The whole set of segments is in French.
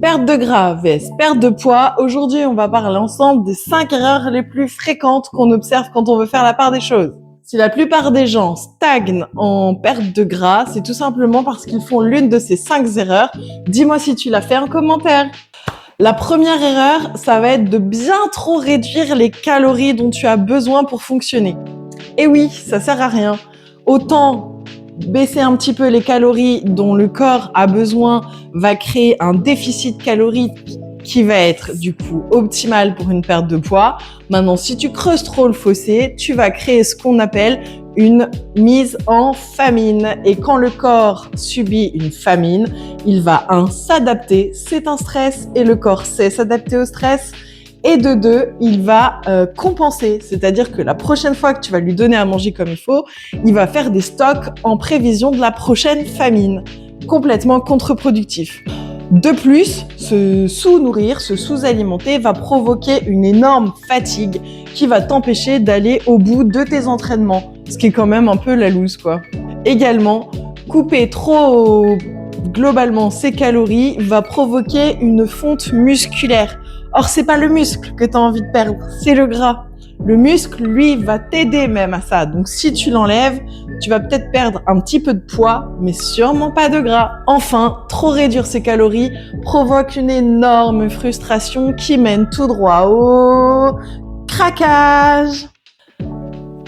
Perte de gras vs perte de poids. Aujourd'hui, on va parler ensemble des 5 erreurs les plus fréquentes qu'on observe quand on veut faire la part des choses. Si la plupart des gens stagnent en perte de gras, c'est tout simplement parce qu'ils font l'une de ces 5 erreurs. Dis-moi si tu l'as fait en commentaire. La première erreur, ça va être de bien trop réduire les calories dont tu as besoin pour fonctionner. Et oui, ça sert à rien. Autant baisser un petit peu les calories dont le corps a besoin va créer un déficit calorique qui va être du coup optimal pour une perte de poids. Maintenant, si tu creuses trop le fossé, tu vas créer ce qu'on appelle une mise en famine. Et quand le corps subit une famine, il va s'adapter, c'est un stress et le corps sait s'adapter au stress. Et de deux, il va compenser, c'est-à-dire que la prochaine fois que tu vas lui donner à manger comme il faut, il va faire des stocks en prévision de la prochaine famine, complètement contre-productif. De plus, se sous-nourrir, se sous-alimenter va provoquer une énorme fatigue qui va t'empêcher d'aller au bout de tes entraînements, ce qui est quand même un peu la loose, quoi. Également, couper trop globalement ces calories va provoquer une fonte musculaire. Or, c'est pas le muscle que tu as envie de perdre, c'est le gras. Le muscle, lui, va t'aider même à ça. Donc, si tu l'enlèves, tu vas peut-être perdre un petit peu de poids, mais sûrement pas de gras. Enfin, trop réduire ces calories provoque une énorme frustration qui mène tout droit au craquage.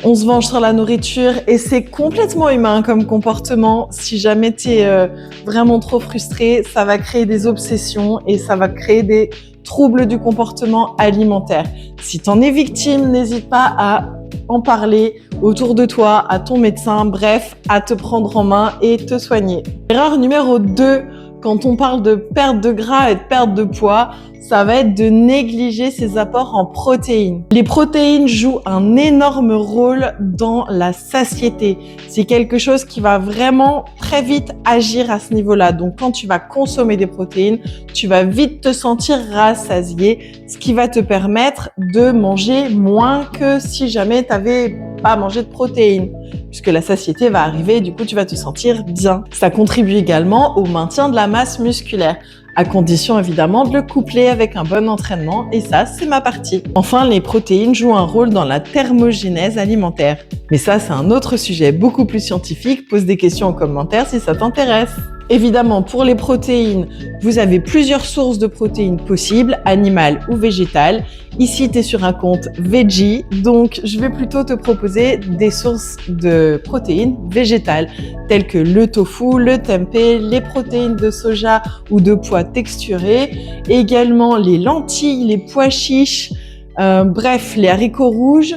On se venge sur la nourriture et c'est complètement humain comme comportement. Si jamais tu es vraiment trop frustré, ça va créer des obsessions et ça va créer des troubles du comportement alimentaire. Si tu en es victime, n'hésite pas à en parler autour de toi, à ton médecin, bref, à te prendre en main et te soigner. Erreur numéro 2, quand on parle de perte de gras et de perte de poids, ça va être de négliger ses apports en protéines. Les protéines jouent un énorme rôle dans la satiété. C'est quelque chose qui va vraiment très vite agir à ce niveau-là. Donc, quand tu vas consommer des protéines, tu vas vite te sentir rassasié, ce qui va te permettre de manger moins que si jamais tu n'avais pas mangé de protéines, puisque la satiété va arriver et du coup, tu vas te sentir bien. Ça contribue également au maintien de la masse musculaire, à condition évidemment de le coupler avec un bon entraînement, et ça, c'est ma partie. Enfin, les protéines jouent un rôle dans la thermogénèse alimentaire. Mais ça, c'est un autre sujet beaucoup plus scientifique. Pose des questions en commentaire si ça t'intéresse. Évidemment, pour les protéines, vous avez plusieurs sources de protéines possibles, animales ou végétales. Ici, tu es sur un compte veggie, donc je vais plutôt te proposer des sources de protéines végétales, telles que le tofu, le tempeh, les protéines de soja ou de pois texturés, également les lentilles, les pois chiches, bref, les haricots rouges,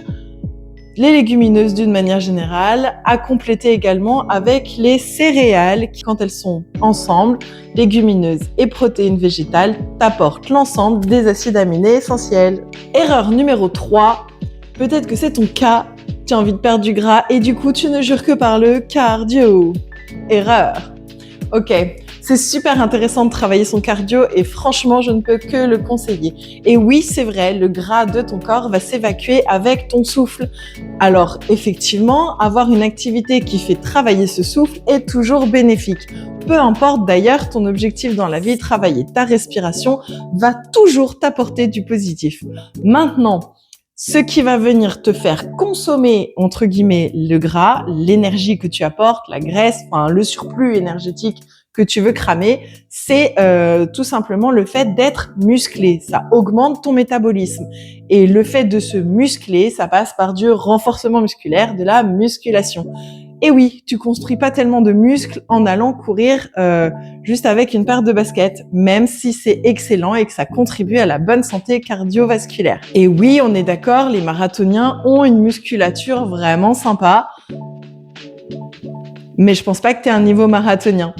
les légumineuses d'une manière générale, à compléter également avec les céréales qui, quand elles sont ensemble, légumineuses et protéines végétales, t'apportent l'ensemble des acides aminés essentiels. Erreur numéro 3, peut-être que c'est ton cas, tu as envie de perdre du gras et du coup tu ne jures que par le cardio. Erreur. Ok. C'est super intéressant de travailler son cardio et franchement, je ne peux que le conseiller. Et oui, c'est vrai, le gras de ton corps va s'évacuer avec ton souffle. Alors, effectivement, avoir une activité qui fait travailler ce souffle est toujours bénéfique. Peu importe d'ailleurs ton objectif dans la vie, travailler ta respiration va toujours t'apporter du positif. Maintenant, ce qui va venir te faire consommer, entre guillemets, le gras, l'énergie que tu apportes, la graisse, enfin, le surplus énergétique que tu veux cramer, c'est tout simplement le fait d'être musclé. Ça augmente ton métabolisme. Et le fait de se muscler, ça passe par du renforcement musculaire, de la musculation. Et oui, tu construis pas tellement de muscles en allant courir juste avec une paire de baskets, même si c'est excellent et que ça contribue à la bonne santé cardiovasculaire. Et oui, on est d'accord, les marathoniens ont une musculature vraiment sympa, mais je pense pas que tu aies un niveau marathonien.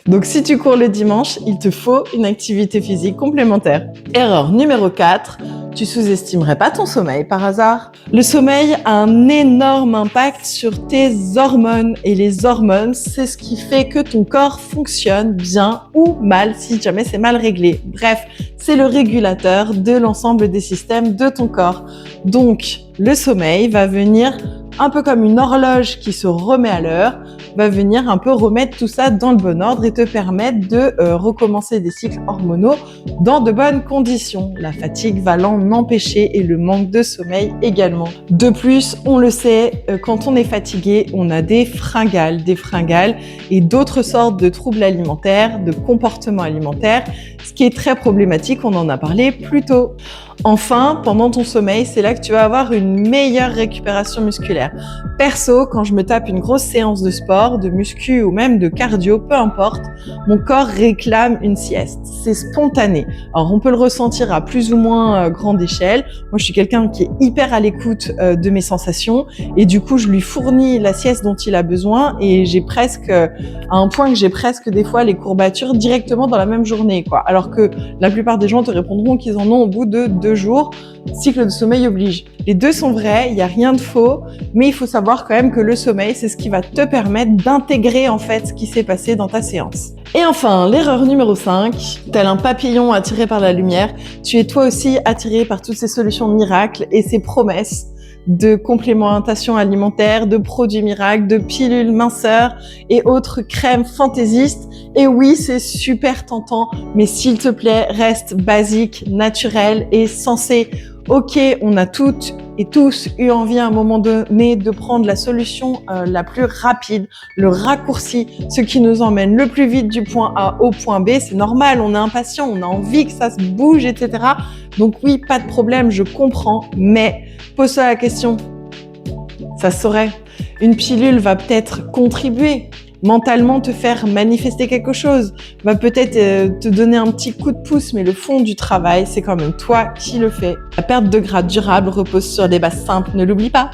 Donc, si tu cours le dimanche, il te faut une activité physique complémentaire. Erreur numéro 4, tu sous-estimerais pas ton sommeil par hasard? Le sommeil a un énorme impact sur tes hormones et les hormones, c'est ce qui fait que ton corps fonctionne bien ou mal si jamais c'est mal réglé. Bref, c'est le régulateur de l'ensemble des systèmes de ton corps. Donc, le sommeil va venir un peu comme une horloge qui se remet à l'heure, va venir un peu remettre tout ça dans le bon ordre et te permettre de recommencer des cycles hormonaux dans de bonnes conditions. La fatigue va l'en empêcher et le manque de sommeil également. De plus, on le sait, quand on est fatigué, on a des fringales et d'autres sortes de troubles alimentaires, de comportements alimentaires, ce qui est très problématique, on en a parlé plus tôt. Enfin, pendant ton sommeil, c'est là que tu vas avoir une meilleure récupération musculaire. Perso, quand je me tape une grosse séance de sport, de muscu ou même de cardio, peu importe, mon corps réclame une sieste. C'est spontané. Alors, on peut le ressentir à plus ou moins grande échelle. Moi, je suis quelqu'un qui est hyper à l'écoute de mes sensations et du coup, je lui fournis la sieste dont il a besoin et j'ai presque, à un point que j'ai presque des fois les courbatures directement dans la même journée, quoi. Alors que la plupart des gens te répondront qu'ils en ont au bout de 2 jours. Cycle de sommeil oblige. Les deux sont vrais, il n'y a rien de faux, mais il faut savoir quand même que le sommeil, c'est ce qui va te permettre d'intégrer en fait ce qui s'est passé dans ta séance. Et enfin, l'erreur numéro 5, tel un papillon attiré par la lumière, tu es toi aussi attiré par toutes ces solutions miracles et ces promesses de complémentation alimentaire, de produits miracles, de pilules minceurs et autres crèmes fantaisistes. Et oui, c'est super tentant, mais s'il te plaît, reste basique, naturel et sensé. Ok, on a toutes et tous eu envie à un moment donné de prendre la solution la plus rapide, le raccourci, ce qui nous emmène le plus vite du point A au point B. C'est normal, on est impatient, on a envie que ça se bouge, etc. Donc oui, pas de problème, je comprends, mais pose-toi la question, ça se saurait. Une pilule va peut-être contribuer, mentalement te faire manifester quelque chose, va peut-être te donner un petit coup de pouce, mais le fond du travail, c'est quand même toi qui le fais. La perte de gras durable repose sur des bases simples, ne l'oublie pas.